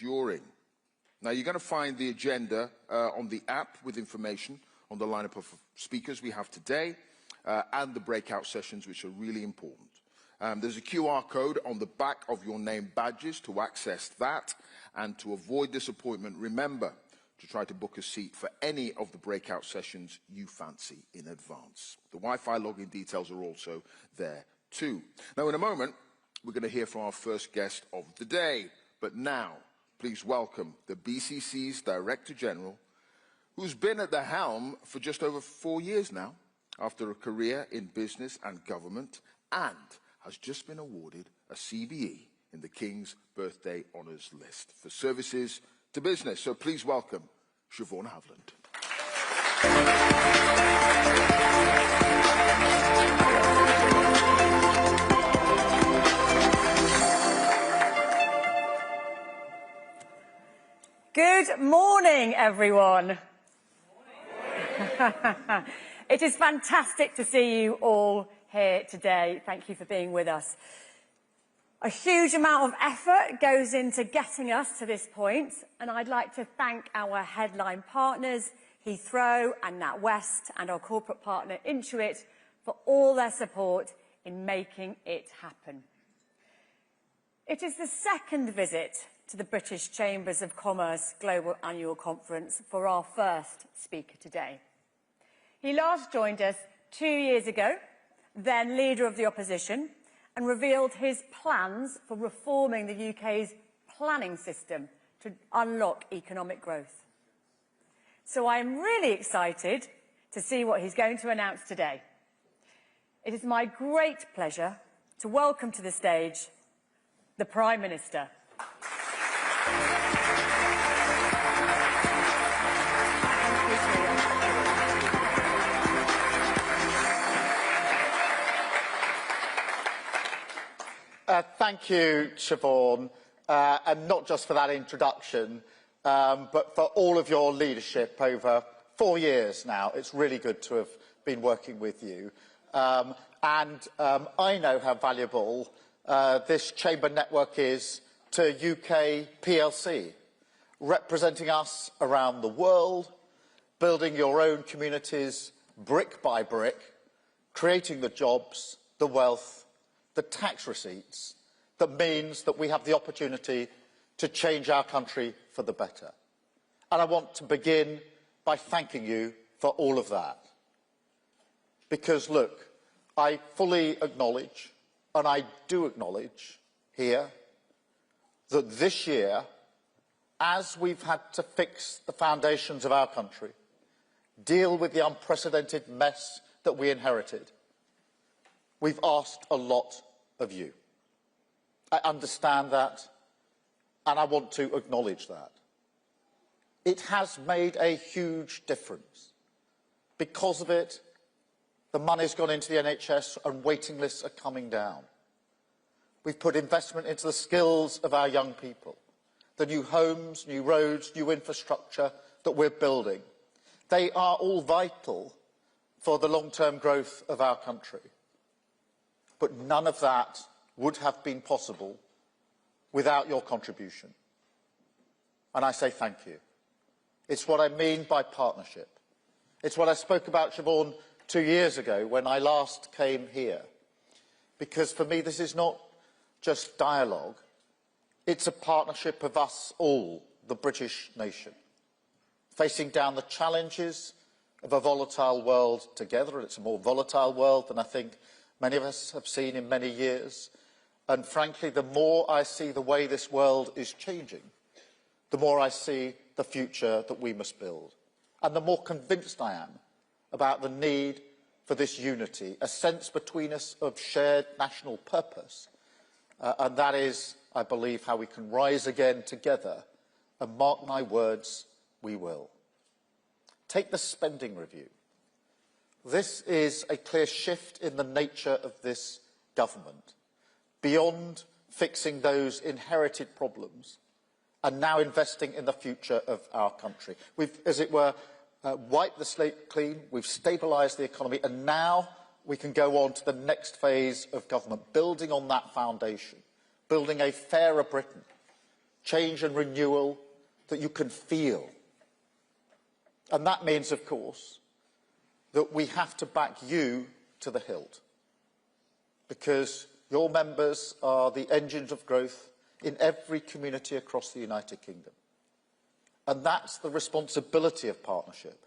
during. Now, you're going to find the agenda on the app with information on the lineup of speakers we have today and the breakout sessions, which are really important. There's a QR code on the back of your name badges to access that, and to avoid disappointment, remember to try to book a seat for any of the breakout sessions you fancy in advance. The Wi-Fi login details are also there too. Now, in a moment, we're going to hear from our first guest of the day, but now, please welcome the BCC's Director General, who's been at the helm for just over 4 years now, after a career in business and government, and has just been awarded a CBE in the King's Birthday Honours List for services to business. So please welcome Siobhan Havland. Good morning, everyone. It is fantastic to see you all here today. Thank you for being with us. A huge amount of effort goes into getting us to this point, and I'd like to thank our headline partners, Heathrow and NatWest, and our corporate partner, Intuit, for all their support in making it happen. It is the second visit to the British Chambers of Commerce Global Annual Conference for our first speaker today. He last joined us 2 years ago, then Leader of the Opposition, and revealed his plans for reforming the UK's planning system to unlock economic growth. So I'm really excited to see what he's going to announce today. It is my great pleasure to welcome to the stage the Prime Minister. Thank you, Siobhan, and not just for that introduction, but for all of your leadership over 4 years now. It's really good to have been working with you. I know how valuable this chamber network is to UK PLC, representing us around the world, building your own communities brick by brick, creating the jobs, the wealth, the tax receipts that means that we have the opportunity to change our country for the better. And I want to begin by thanking you for all of that. Because, look, I fully acknowledge, and I do acknowledge here, that this year, as we've had to fix the foundations of our country, deal with the unprecedented mess that we inherited, we've asked a lot of you. I understand that, and I want to acknowledge that. It has made a huge difference. Because of it, the money's gone into the NHS and waiting lists are coming down. We've put investment into the skills of our young people, the new homes, new roads, new infrastructure that we're building. They are all vital for the long-term growth of our country. But none of that would have been possible without your contribution. And I say thank you. It's what I mean by partnership. It's what I spoke about, Siobhan, 2 years ago when I last came here. Because for me, this is not just dialogue. It's a partnership of us all, the British nation, facing down the challenges of a volatile world together. And it's a more volatile world than I think many of us have seen in many years. And frankly, the more I see the way this world is changing, the more I see the future that we must build. And the more convinced I am about the need for this unity, a sense between us of shared national purpose. And that is, I believe, how we can rise again together. And mark my words, we will. Take the spending review. This is a clear shift in the nature of this government, beyond fixing those inherited problems and now investing in the future of our country. We've, as it were, wiped the slate clean, we've stabilised the economy, and now we can go on to the next phase of government, building on that foundation, building a fairer Britain change and renewal that you can feel. And that means, of course, that we have to back you to the hilt, because your members are the engines of growth in every community across the United Kingdom. And that's the responsibility of partnership.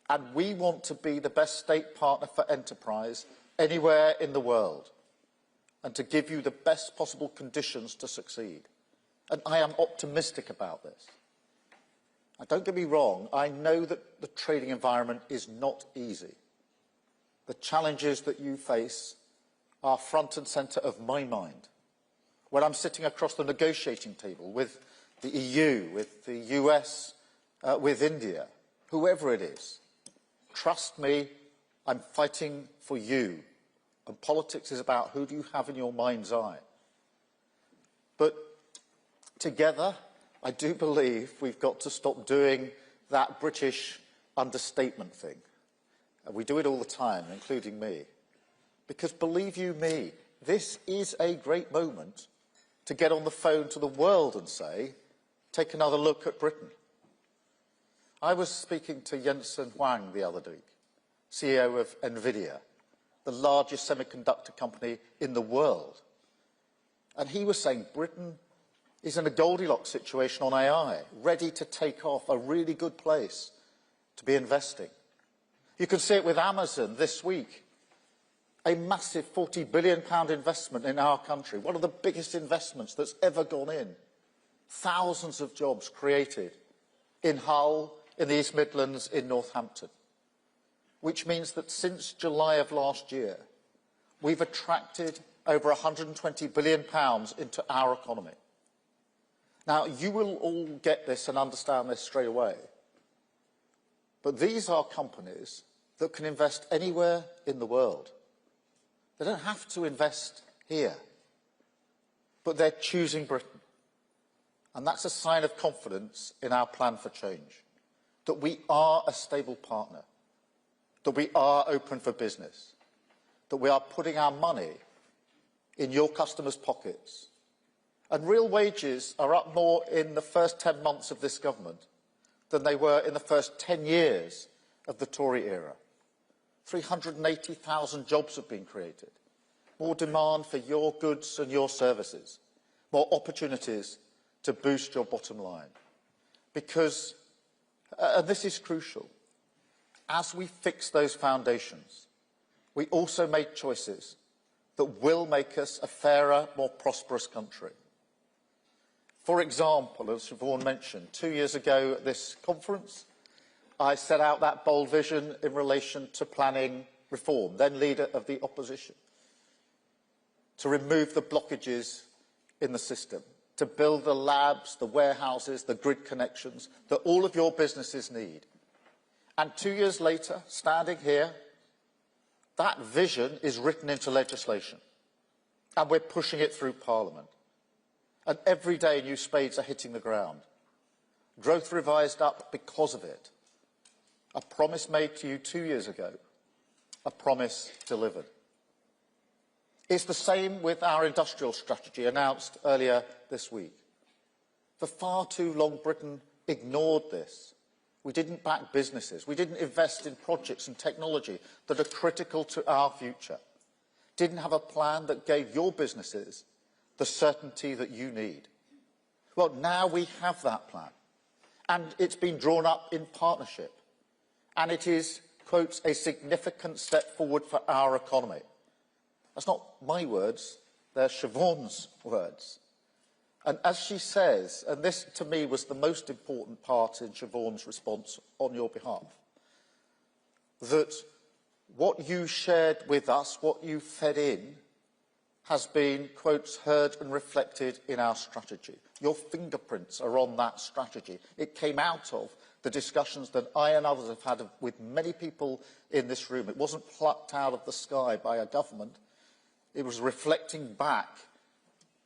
And we want to be the best state partner for enterprise anywhere in the world, and to give you the best possible conditions to succeed. And I am optimistic about this. Now, don't get me wrong, I know that the trading environment is not easy. The challenges that you face are front and centre of my mind. When I'm sitting across the negotiating table with the EU, with the US, with India, whoever it is, trust me, I'm fighting for you. And politics is about who do you have in your mind's eye. But together, I do believe we've got to stop doing that British understatement thing. And we do it all the time, including me. Because believe you me, this is a great moment to get on the phone to the world and say, take another look at Britain. I was speaking to Jensen Huang the other week, CEO of NVIDIA, the largest semiconductor company in the world. And he was saying Britain is in a Goldilocks situation on AI, ready to take off, a really good place to be investing. You can see it with Amazon this week. A massive £40 billion investment in our country, one of the biggest investments that's ever gone in. Thousands of jobs created in Hull, in the East Midlands, in Northampton. Which means that since July of last year, we've attracted over £120 billion into our economy. Now, you will all get this and understand this straight away. But these are companies that can invest anywhere in the world. They don't have to invest here, but they're choosing Britain. And that's a sign of confidence in our plan for change, that we are a stable partner, that we are open for business, that we are putting our money in your customers' pockets. And real wages are up more in the first 10 months of this government than they were in the first 10 years of the Tory era. 380,000 jobs have been created. More demand for your goods and your services. More opportunities to boost your bottom line. Because, and this is crucial, as we fix those foundations, we also made choices that will make us a fairer, more prosperous country. For example, as Siobhan mentioned, 2 years ago at this conference, I set out that bold vision in relation to planning reform, then leader of the opposition, to remove the blockages in the system, to build the labs, the warehouses, the grid connections that all of your businesses need. And 2 years later, standing here, that vision is written into legislation. And we're pushing it through Parliament. And every day new spades are hitting the ground. Growth revised up because of it. A promise made to you 2 years ago. A promise delivered. It's the same with our industrial strategy announced earlier this week. For far too long, Britain ignored this. We didn't back businesses. We didn't invest in projects and technology that are critical to our future. Didn't have a plan that gave your businesses the certainty that you need. Well, now we have that plan. And it's been drawn up in partnership. And it is, quote, a significant step forward for our economy. That's not my words, they're Siobhan's words. And as she says, and this to me was the most important part in Siobhan's response on your behalf, that what you shared with us, what you fed in, has been, quotes, heard and reflected in our strategy. Your fingerprints are on that strategy. It came out of the discussions that I and others have had with many people in this room. It wasn't plucked out of the sky by a government. It was reflecting back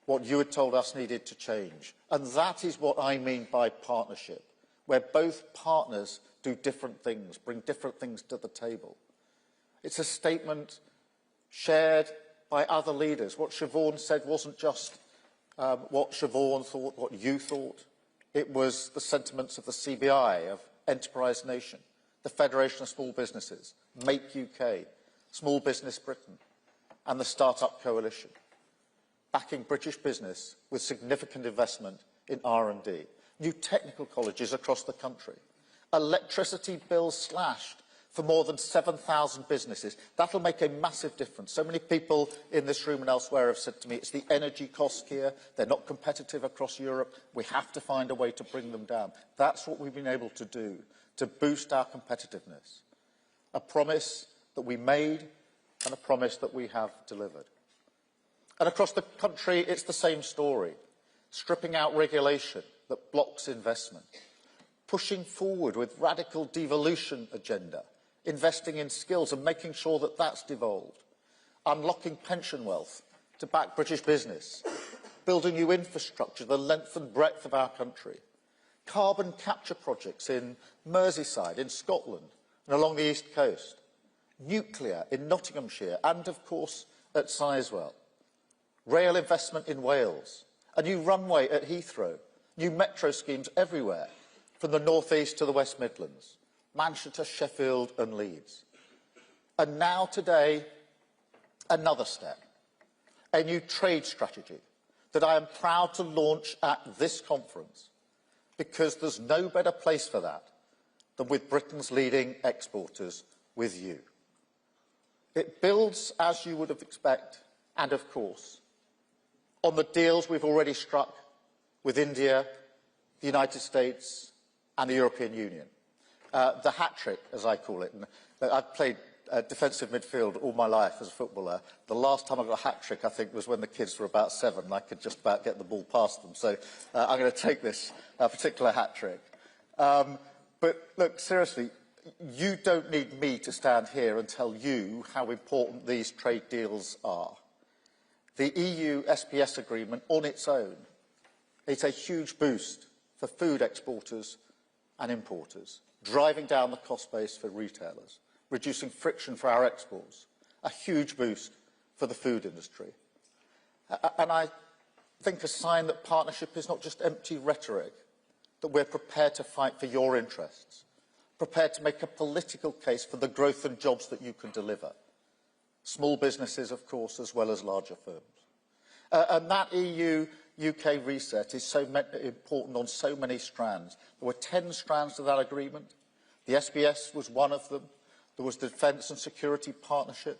what you had told us needed to change. And that is what I mean by partnership, where both partners do different things, bring different things to the table. It's a statement shared by other leaders. What Siobhan said wasn't just what Siobhan thought, what you thought. It was the sentiments of the CBI, of Enterprise Nation, the Federation of Small Businesses, Make UK, Small Business Britain, and the Startup Coalition, backing British business with significant investment in R&D, new technical colleges across the country, electricity bills slashed for more than 7,000 businesses. That'll make a massive difference. So many people in this room and elsewhere have said to me, it's the energy costs here, they're not competitive across Europe, we have to find a way to bring them down. That's what we've been able to do to boost our competitiveness. A promise that we made and a promise that we have delivered. And across the country, it's the same story. Stripping out regulation that blocks investment. Pushing forward with radical devolution agenda. Investing in skills and making sure that that's devolved. Unlocking pension wealth to back British business. Building new infrastructure, the length and breadth of our country. Carbon capture projects in Merseyside, in Scotland, and along the East Coast. Nuclear in Nottinghamshire and, of course, at Sizewell. Rail investment in Wales. A new runway at Heathrow. New metro schemes everywhere, from the North East to the West Midlands. Manchester, Sheffield and Leeds. And now today, another step. A new trade strategy that I am proud to launch at this conference, because there's no better place for that than with Britain's leading exporters, with you. It builds, as you would have expected, and of course, on the deals we've already struck with India, the United States and the European Union. The hat-trick, as I call it. And I've played defensive midfield all my life as a footballer. The last time I got a hat-trick, I think, was when the kids were about 7 and I could just about get the ball past them. So I'm going to take this particular hat-trick. But look, seriously, you don't need me to stand here and tell you how important these trade deals are. The EU SPS agreement on its own is a huge boost for food exporters and importers, driving down the cost base for retailers, reducing friction for our exports, a huge boost for the food industry. And I think a sign that partnership is not just empty rhetoric, that we're prepared to fight for your interests, prepared to make a political case for the growth and jobs that you can deliver. Small businesses, of course, as well as larger firms. And that EU-UK reset is so important on so many strands. There were 10 strands to that agreement. The SBS was one of them. There was the Defence and Security Partnership.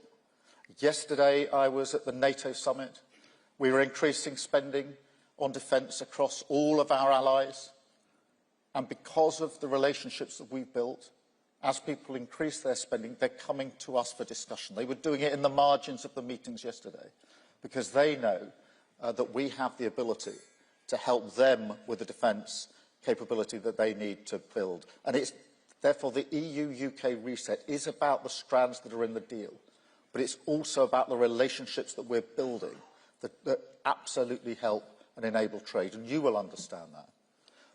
Yesterday, I was at the NATO summit. We were increasing spending on defence across all of our allies. And because of the relationships that we've built, as people increase their spending, they're coming to us for discussion. They were doing it in the margins of the meetings yesterday, because they know that we have the ability to help them with the defence capability that they need to build. And it's therefore the EU-UK reset is about the strands that are in the deal, but it's also about the relationships that we're building that absolutely help and enable trade, and you will understand that.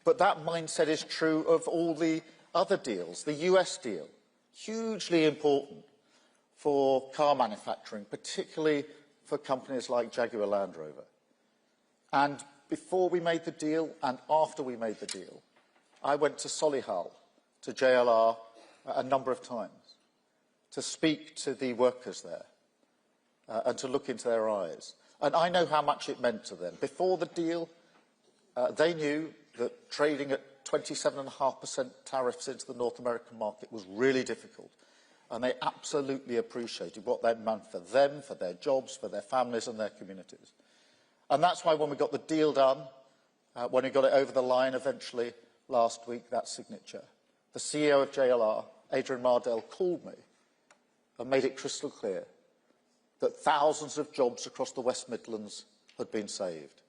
But that mindset is true of all the other deals. The US deal, hugely important for car manufacturing, particularly for companies like Jaguar Land Rover. And before we made the deal and after we made the deal, I went to Solihull, to JLR, a number of times to speak to the workers there and to look into their eyes. And I know how much it meant to them. Before the deal, they knew that trading at 27.5% tariffs into the North American market was really difficult. And they absolutely appreciated what that meant for them, for their jobs, for their families and their communities. And that's why when we got the deal done, when we got it over the line eventually last week, that signature, the CEO of JLR, Adrian Mardell, called me and made it crystal clear that thousands of jobs across the West Midlands had been saved.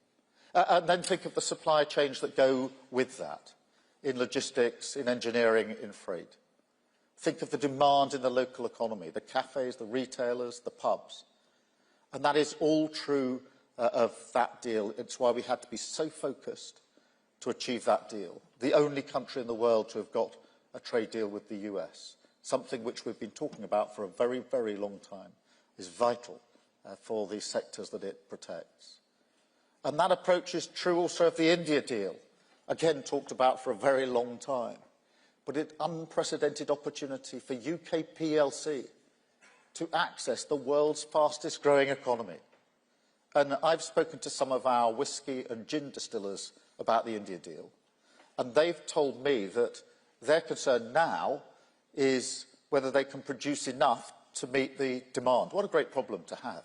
And then think of the supply chains that go with that, in logistics, in engineering, in freight. Think of the demand in the local economy, the cafes, the retailers, the pubs. And that is all true of that deal. It's why we had to be so focused to achieve that deal. The only country in the world to have got a trade deal with the US, something which we've been talking about for a very, very long time, is vital for the sectors that it protects. And that approach is true also of the India deal, again talked about for a very long time. But an unprecedented opportunity for UK PLC to access the world's fastest growing economy. And I've spoken to some of our whisky and gin distillers about the India deal, and they've told me that their concern now is whether they can produce enough to meet the demand. What a great problem to have.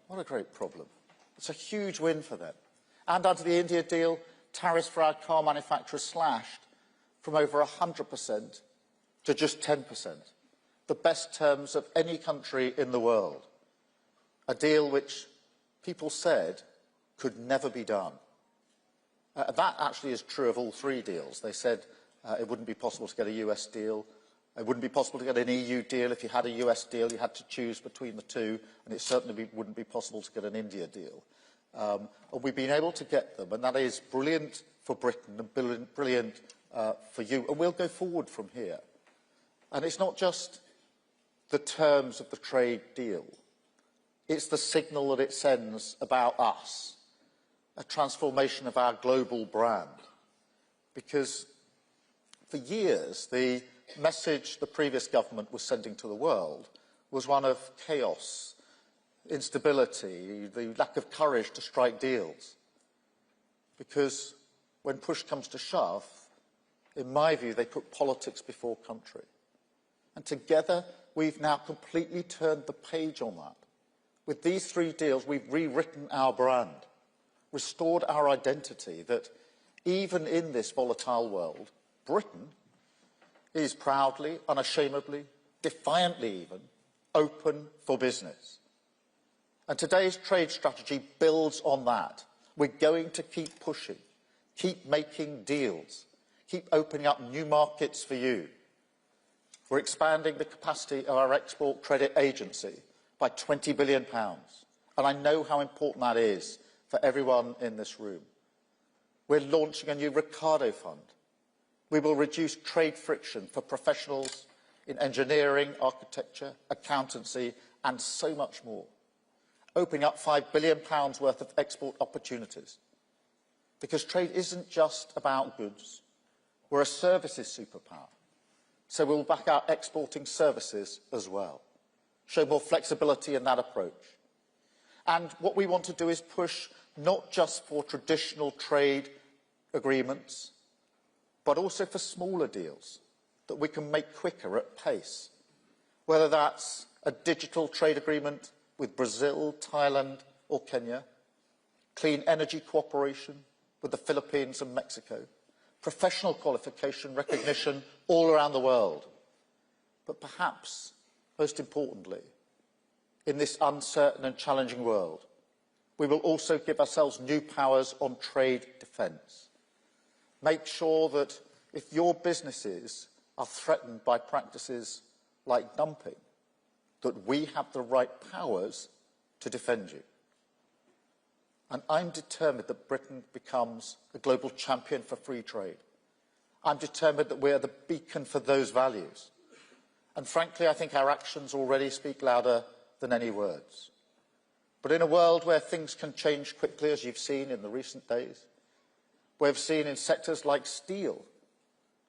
What a great problem. It's a huge win for them. And under the India deal, tariffs for our car manufacturers slashed from over 100% to just 10%. The best terms of any country in the world. A deal which people said could never be done. That actually is true of all three deals. They said it wouldn't be possible to get a US deal. It wouldn't be possible to get an EU deal. If you had a US deal, you had to choose between the two, and it certainly wouldn't be possible to get an India deal. And we've been able to get them, and that is brilliant for Britain and brilliant for you. And we'll go forward from here. And it's not just the terms of the trade deal. It's the signal that it sends about us, a transformation of our global brand. Because for years, the message the previous government was sending to the world was one of chaos, instability, the lack of courage to strike deals. Because when push comes to shove, in my view, they put politics before country. And together, we've now completely turned the page on that. With these three deals, we've rewritten our brand, restored our identity, that even in this volatile world, Britain is proudly, unashamedly, defiantly even, open for business. And today's trade strategy builds on that. We're going to keep pushing, keep making deals, keep opening up new markets for you. We're expanding the capacity of our export credit agency by £20 billion. And I know how important that is for everyone in this room. We're launching a new Ricardo Fund. We will reduce trade friction for professionals in engineering, architecture, accountancy, and so much more, opening up £5 billion worth of export opportunities. Because trade isn't just about goods. We're a services superpower. So we'll back our exporting services as well, show more flexibility in that approach. And what we want to do is push not just for traditional trade agreements, but also for smaller deals that we can make quicker at pace, whether that's a digital trade agreement with Brazil, Thailand or Kenya, clean energy cooperation with the Philippines and Mexico, professional qualification recognition all around the world. But perhaps, most importantly, in this uncertain and challenging world, we will also give ourselves new powers on trade defence. Make sure that if your businesses are threatened by practices like dumping, that we have the right powers to defend you. And I'm determined that Britain becomes a global champion for free trade. I'm determined that we are the beacon for those values. And frankly, I think our actions already speak louder than any words. But in a world where things can change quickly, as you've seen in the recent days, we've seen in sectors like steel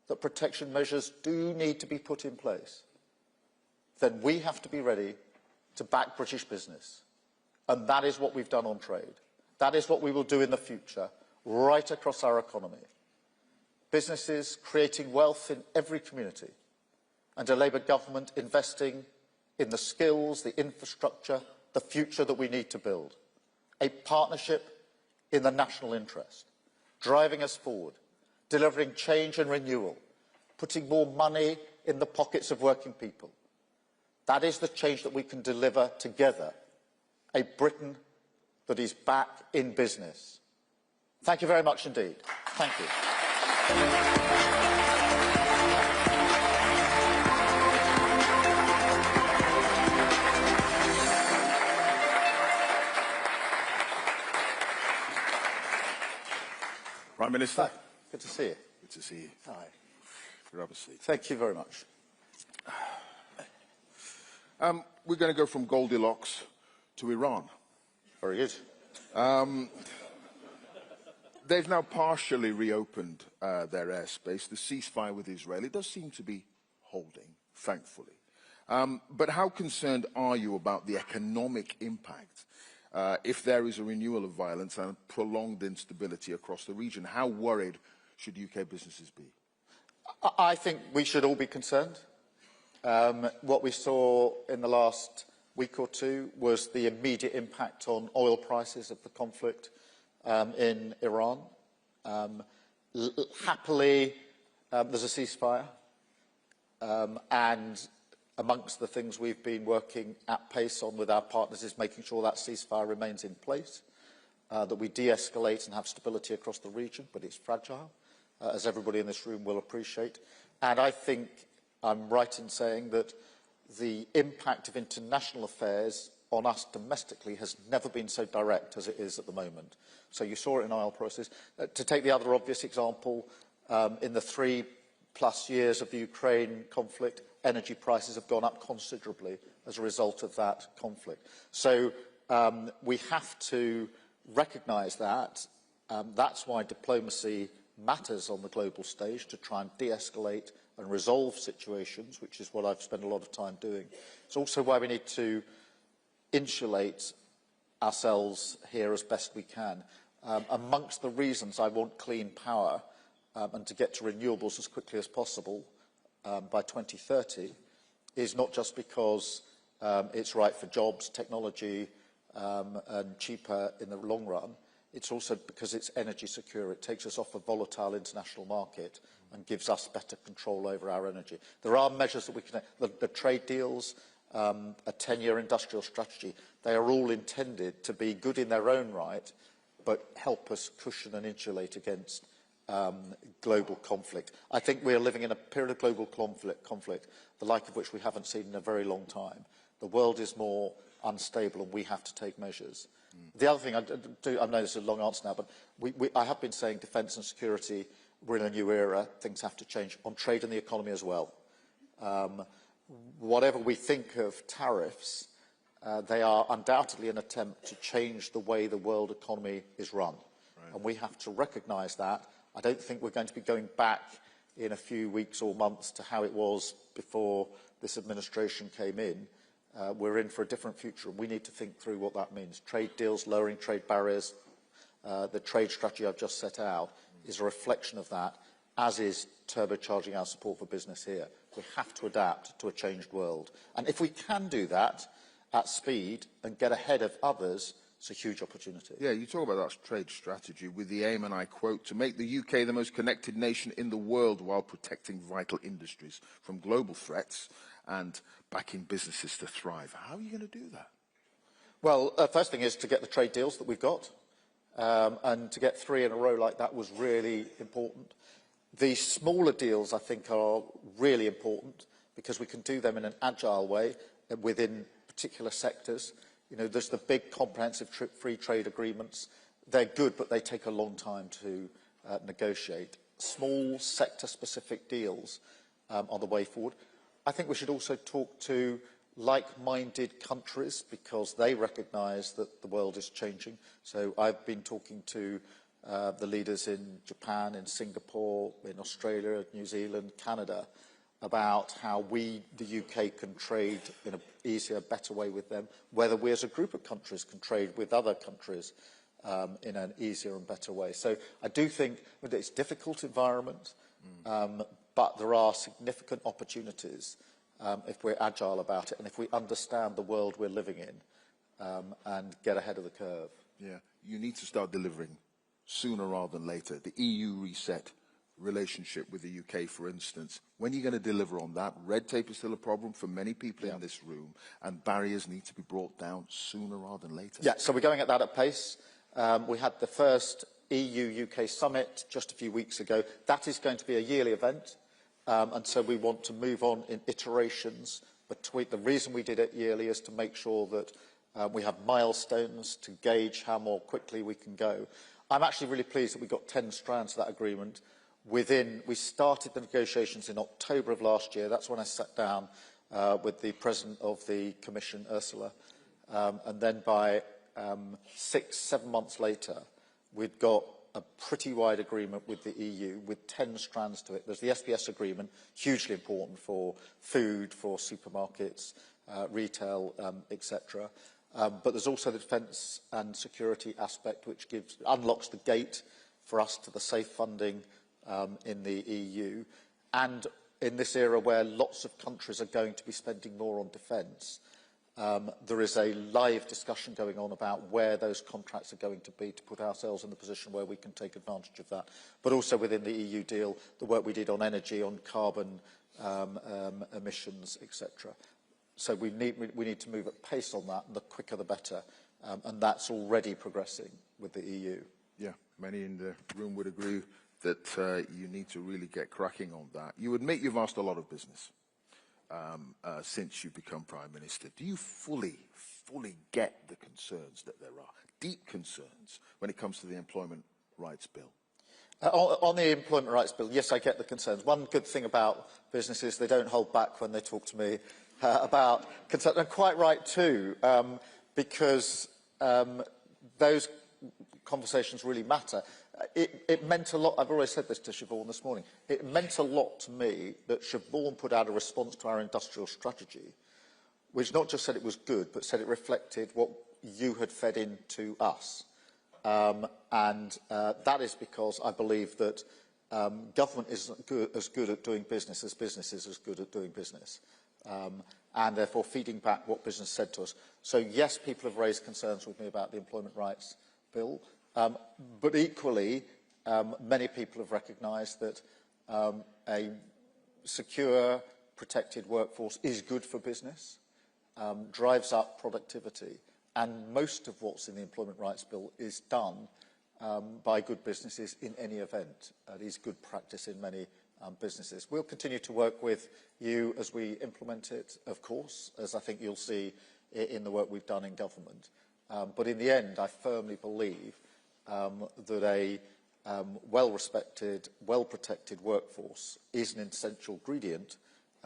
that protection measures do need to be put in place, then we have to be ready to back British business. And that is what we've done on trade. That is what we will do in the future, right across our economy. Businesses creating wealth in every community, and a Labour government investing in the skills, the infrastructure, the future that we need to build. A partnership in the national interest, driving us forward, delivering change and renewal, putting more money in the pockets of working people. That is the change that we can deliver together, a Britain that is back in business. Thank you very much indeed. Thank you. Prime Minister. Hi. Good to see you. Good to see you. Hi. Grab a seat. Thank you very much. We're going to go from Goldilocks to Iran. Very good. They've now partially reopened their airspace. The ceasefire with Israel, it does seem to be holding, thankfully. But how concerned are you about the economic impact if there is a renewal of violence and prolonged instability across the region? How worried should UK businesses be? I think we should all be concerned. What we saw in the last week or two was the immediate impact on oil prices of the conflict in Iran. Happily, there's a ceasefire, and amongst the things we've been working at pace on with our partners is making sure that ceasefire remains in place, that we de-escalate and have stability across the region, but it's fragile, as everybody in this room will appreciate. And I think I'm right in saying that the impact of international affairs on us domestically has never been so direct as it is at the moment. So you saw it in oil prices. To take the other obvious example, in the 3+ years of the Ukraine conflict, energy prices have gone up considerably as a result of that conflict. So we have to recognise that. That's why diplomacy matters on the global stage, to try and de-escalate and resolve situations, which is what I've spent a lot of time doing. It's also why we need to insulate ourselves here as best we can. Amongst the reasons I want clean power and to get to renewables as quickly as possible by 2030 is not just because it's right for jobs, technology and cheaper in the long run. It's also because it's energy secure. It takes us off a volatile international market and gives us better control over our energy. There are measures that we can... The trade deals, a 10-year industrial strategy, they are all intended to be good in their own right, but help us cushion and insulate against global conflict. I think we are living in a period of global conflict, the like of which we haven't seen in a very long time. The world is more unstable and we have to take measures. The other thing, I know this is a long answer now, but I have been saying defence and security, we're in a new era, things have to change on trade and the economy as well. Whatever we think of tariffs, they are undoubtedly an attempt to change the way the world economy is run. Right. And we have to recognise that. I don't think we're going to be going back in a few weeks or months to how it was before this administration came in. We're in for a different future, and we need to think through what that means. Trade deals, lowering trade barriers, the trade strategy I've just set out is a reflection of that, as is turbocharging our support for business here. We have to adapt to a changed world. And if we can do that at speed and get ahead of others, it's a huge opportunity. Yeah, you talk about that trade strategy with the aim, and I quote, to make the UK the most connected nation in the world while protecting vital industries from global threats and backing businesses to thrive. How are you going to do that? Well, first thing is to get the trade deals that we've got. And to get 3 in a row like that was really important. The smaller deals, I think, are really important because we can do them in an agile way within particular sectors. You know, there's the big comprehensive free trade agreements. They're good, but they take a long time to negotiate. Small sector-specific deals are the way forward. I think we should also talk to like-minded countries because they recognise that the world is changing. So I've been talking to the leaders in Japan, in Singapore, in Australia, New Zealand, Canada, about how we, the UK, can trade in an easier, better way with them, whether we as a group of countries can trade with other countries in an easier and better way. So I do think that it's a difficult environment, but there are significant opportunities if we're agile about it and if we understand the world we're living in and get ahead of the curve. Yeah, you need to start delivering sooner rather than later. The EU reset relationship with the UK, for instance, when are you going to deliver on that? Red tape is still a problem for many people in this room, and barriers need to be brought down sooner rather than later. Yeah, so we're going at that at pace. We had the first EU-UK summit just a few weeks ago. That is going to be a yearly event, and so we want to move on in iterations. The reason we did it yearly is to make sure that we have milestones to gauge how more quickly we can go. I'm actually really pleased that we got 10 strands of that agreement. We started the negotiations in October of last year. That's when I sat down with the President of the Commission, Ursula. And then by 6-7 months later, we'd got a pretty wide agreement with the EU with 10 strands to it. There's the SPS agreement, hugely important for food, for supermarkets, retail, etc. But there's also the defence and security aspect, which unlocks the gate for us to the safe funding in the EU. And in this era where lots of countries are going to be spending more on defence, there is a live discussion going on about where those contracts are going to be to put ourselves in the position where we can take advantage of that. But also within the EU deal, the work we did on energy, on carbon emissions, etc. So we need to move at pace on that, and the quicker the better. And that's already progressing with the EU. Yeah, many in the room would agree that you need to really get cracking on that. You admit you've asked a lot of business since you've become Prime Minister. Do you fully get the concerns that there are, deep concerns, when it comes to the Employment Rights Bill? On the Employment Rights Bill, yes, I get the concerns. One good thing about businesses, they don't hold back when they talk to me about concerns, and quite right too, because those conversations really matter. It meant a lot. I've always said this to Siobhan this morning. It meant a lot to me that Siobhan put out a response to our industrial strategy, which not just said it was good, but said it reflected what you had fed into us. That is because I believe that government is as good at doing business as business is as good at doing business. And therefore feeding back what business said to us. So yes, people have raised concerns with me about the Employment Rights Bill, but equally, many people have recognised that a secure, protected workforce is good for business, drives up productivity, and most of what's in the Employment Rights Bill is done by good businesses in any event. It is good practice in many businesses. We'll continue to work with you as we implement it, of course, as I think you'll see in the work we've done in government. But in the end, I firmly believe that a well-respected, well-protected workforce is an essential ingredient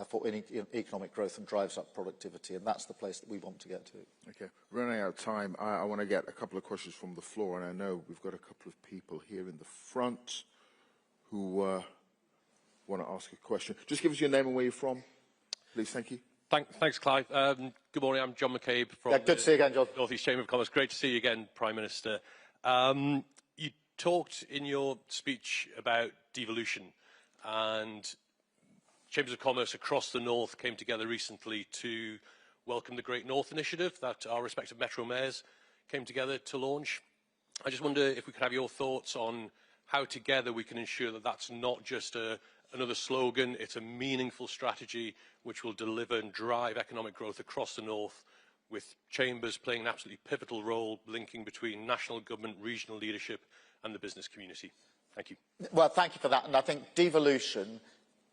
for economic growth and drives up productivity, and that's the place that we want to get to. Okay, running out of time, I want to get a couple of questions from the floor, and I know we've got a couple of people here in the front who want to ask a question. Just give us your name and where you're from, please. Thank you. Thanks, Clive. Good morning. I'm John McCabe from good to see you again, John. North East Chamber of Commerce. Great to see you again, Prime Minister. You talked in your speech about devolution, and Chambers of Commerce across the North came together recently to welcome the Great North Initiative that our respective Metro Mayors came together to launch. I just wonder if we could have your thoughts on how together we can ensure that that's not just another slogan, it's a meaningful strategy which will deliver and drive economic growth across the North, with Chambers playing an absolutely pivotal role linking between national government, regional leadership and the business community. Thank you. Well, thank you for that. And I think devolution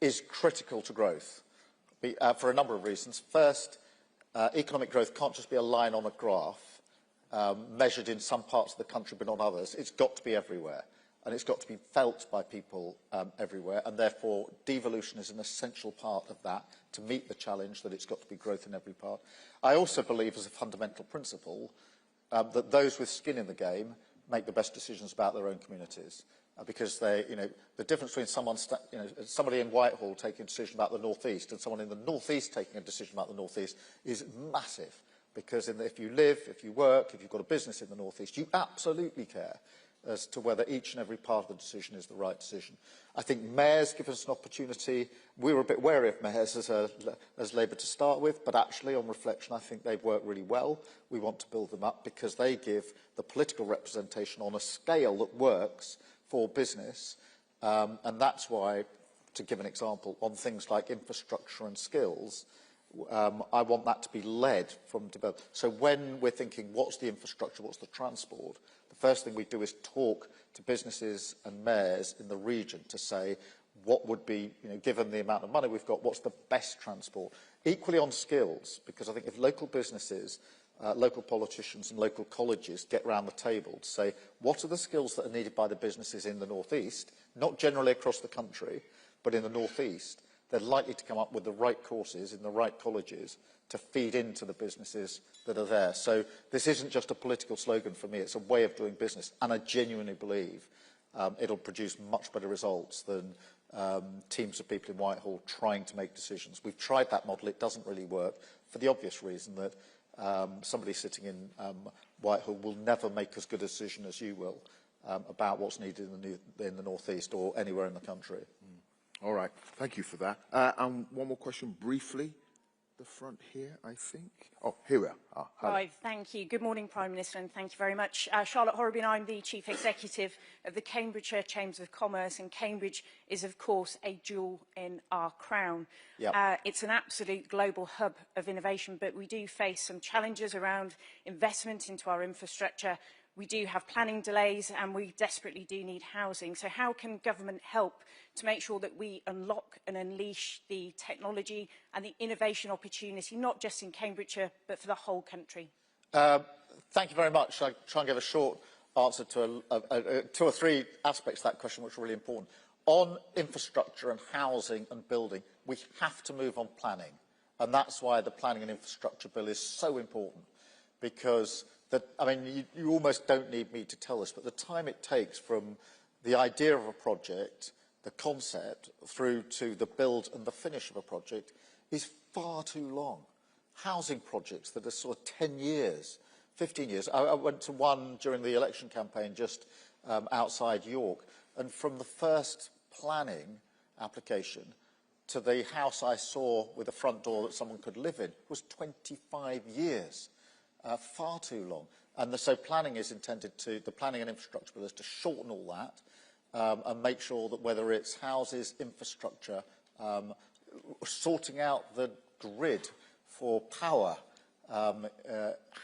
is critical to growth for a number of reasons. First, economic growth can't just be a line on a graph measured in some parts of the country but not others. It's got to be everywhere. And it's got to be felt by people everywhere, and therefore devolution is an essential part of that to meet the challenge that it's got to be growth in every part. I also believe, as a fundamental principle, that those with skin in the game make the best decisions about their own communities, because the difference between somebody in Whitehall taking a decision about the North East and someone in the North East taking a decision about the North East is massive, because if you live, if you work, if you've got a business in the North East, you absolutely care as to whether each and every part of the decision is the right decision. I think mayors give us an opportunity. We were a bit wary of mayors as Labour to start with, but actually, on reflection, I think they've worked really well. We want to build them up because they give the political representation on a scale that works for business. And that's why, to give an example, on things like infrastructure and skills, I want that to be led from development. So when we're thinking, what's the infrastructure, what's the transport, the first thing we do is talk to businesses and mayors in the region to say what would be, given the amount of money we've got, what's the best transport. Equally on skills, because I think if local businesses, local politicians and local colleges get round the table to say what are the skills that are needed by the businesses in the North East, not generally across the country, but in the North East, they're likely to come up with the right courses in the right colleges to feed into the businesses that are there. So this isn't just a political slogan for me, it's a way of doing business. And I genuinely believe it'll produce much better results than teams of people in Whitehall trying to make decisions. We've tried that model. It doesn't really work for the obvious reason that somebody sitting in Whitehall will never make as good a decision as you will about what's needed in the North East or anywhere in the country. All right. Thank you for that. And one more question briefly. The front here, I think. Oh, here we are. Right, thank you. Good morning, Prime Minister, and thank you very much. Charlotte Horrobin, I'm the Chief Executive of the Cambridgeshire Chambers of Commerce, and Cambridge is, of course, a jewel in our crown. Yep. It's an absolute global hub of innovation, but we do face some challenges around investment into our infrastructure. We do have planning delays, and we desperately do need housing. So how can government help to make sure that we unlock and unleash the technology and the innovation opportunity, not just in Cambridgeshire, but for the whole country? Thank you very much. I'll try and give a short answer to two or three aspects of that question, which are really important. On infrastructure and housing and building, we have to move on planning. And that's why the Planning and Infrastructure Bill is so important, because I mean, you almost don't need me to tell this, but the time it takes from the idea of a project, the concept, through to the build and the finish of a project is far too long. Housing projects that are sort of 10 years, 15 years. I went to one during the election campaign just outside York, and from the first planning application to the house I saw with a front door that someone could live in was 25 years. Far too long. And so planning is intended to, the Planning and Infrastructure Bill is to shorten all that and make sure that whether it's houses, infrastructure, sorting out the grid for power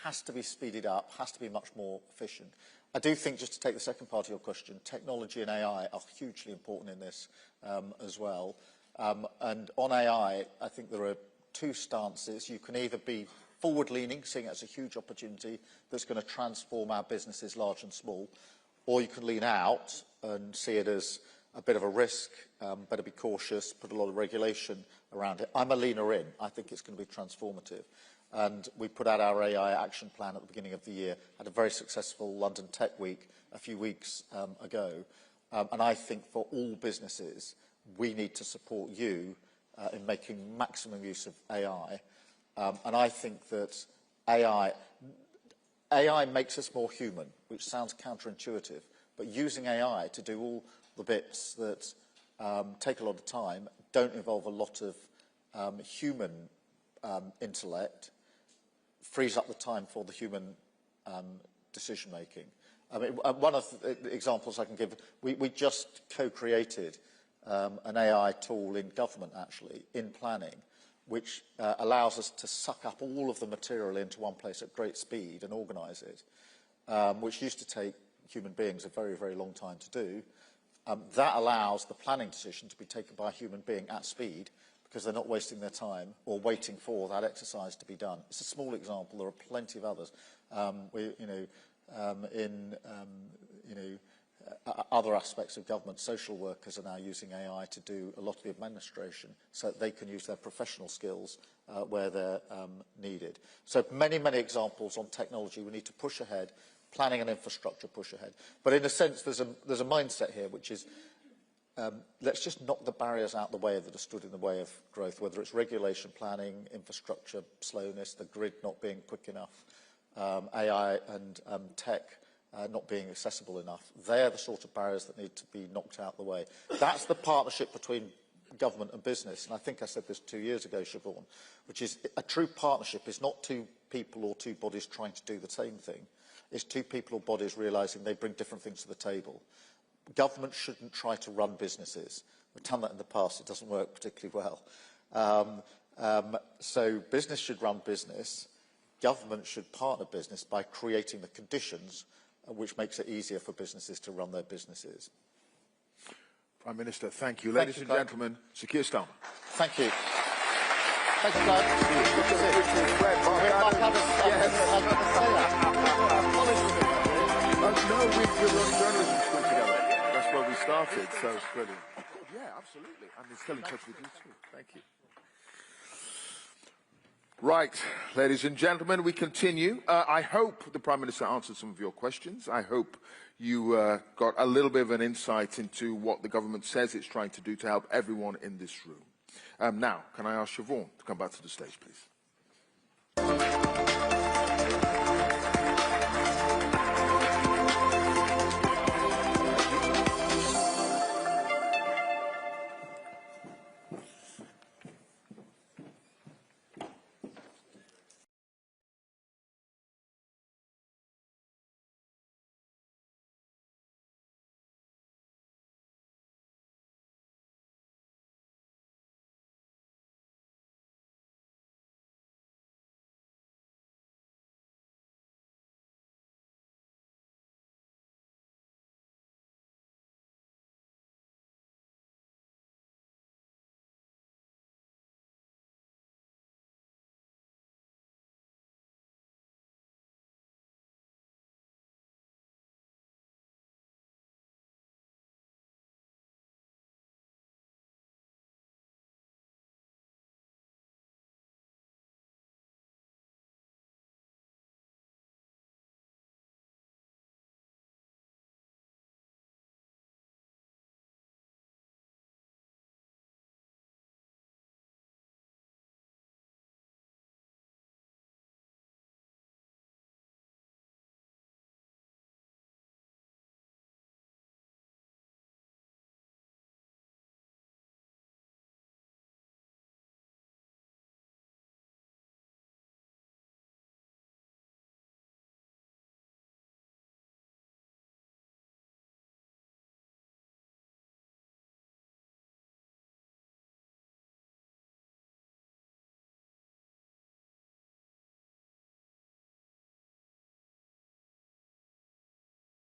has to be speeded up, has to be much more efficient. I do think, just to take the second part of your question, technology and AI are hugely important in this as well. And on AI, I think there are two stances. You can either be forward-leaning, seeing it as a huge opportunity that's going to transform our businesses, large and small, or you can lean out and see it as a bit of a risk, better be cautious, put a lot of regulation around it. I'm a leaner in. I think it's going to be transformative. And we put out our AI action plan at the beginning of the year, had a very successful London Tech Week a few weeks ago. And I think for all businesses, we need to support you in making maximum use of AI. And I think that AI makes us more human, which sounds counterintuitive, but using AI to do all the bits that take a lot of time, don't involve a lot of human intellect, frees up the time for the human decision-making. I mean, one of the examples I can give, we just co-created an AI tool in government, actually, in planning, which allows us to suck up all of the material into one place at great speed and organise it, which used to take human beings a very, very long time to do. That allows the planning decision to be taken by a human being at speed, because they're not wasting their time or waiting for that exercise to be done. It's a small example. There are plenty of others. Other aspects of government, social workers are now using AI to do a lot of the administration so that they can use their professional skills where they're needed. So many, many examples on technology. We need to push ahead, planning and infrastructure push ahead. But in a sense, there's a mindset here, which is let's just knock the barriers out the way that are stood in the way of growth, whether it's regulation, planning, infrastructure, slowness, the grid not being quick enough, AI and tech not being accessible enough. They're the sort of barriers that need to be knocked out the way. That's the partnership between government and business. And I think I said this 2 years ago, Siobhan, which is a true partnership is not two people or two bodies trying to do the same thing. It's two people or bodies realising they bring different things to the table. Government shouldn't try to run businesses. We've done that in the past. It doesn't work particularly well. So business should run business. Government should partner business by creating the conditions which makes it easier for businesses to run their businesses. Prime Minister, thank you. Ladies and gentlemen, Sir Keir Starmer. Thank you. Thank you, Clive. Good to see you. No, we were on journalism school together. That's where we started, so it's brilliant. Yeah, absolutely. I'm still in touch with you too. Thank you. Right, ladies and gentlemen, we continue. I hope the Prime Minister answered some of your questions. I hope you got a little bit of an insight into what the government says it's trying to do to help everyone in this room. Now, can I ask Siobhan to come back to the stage, please?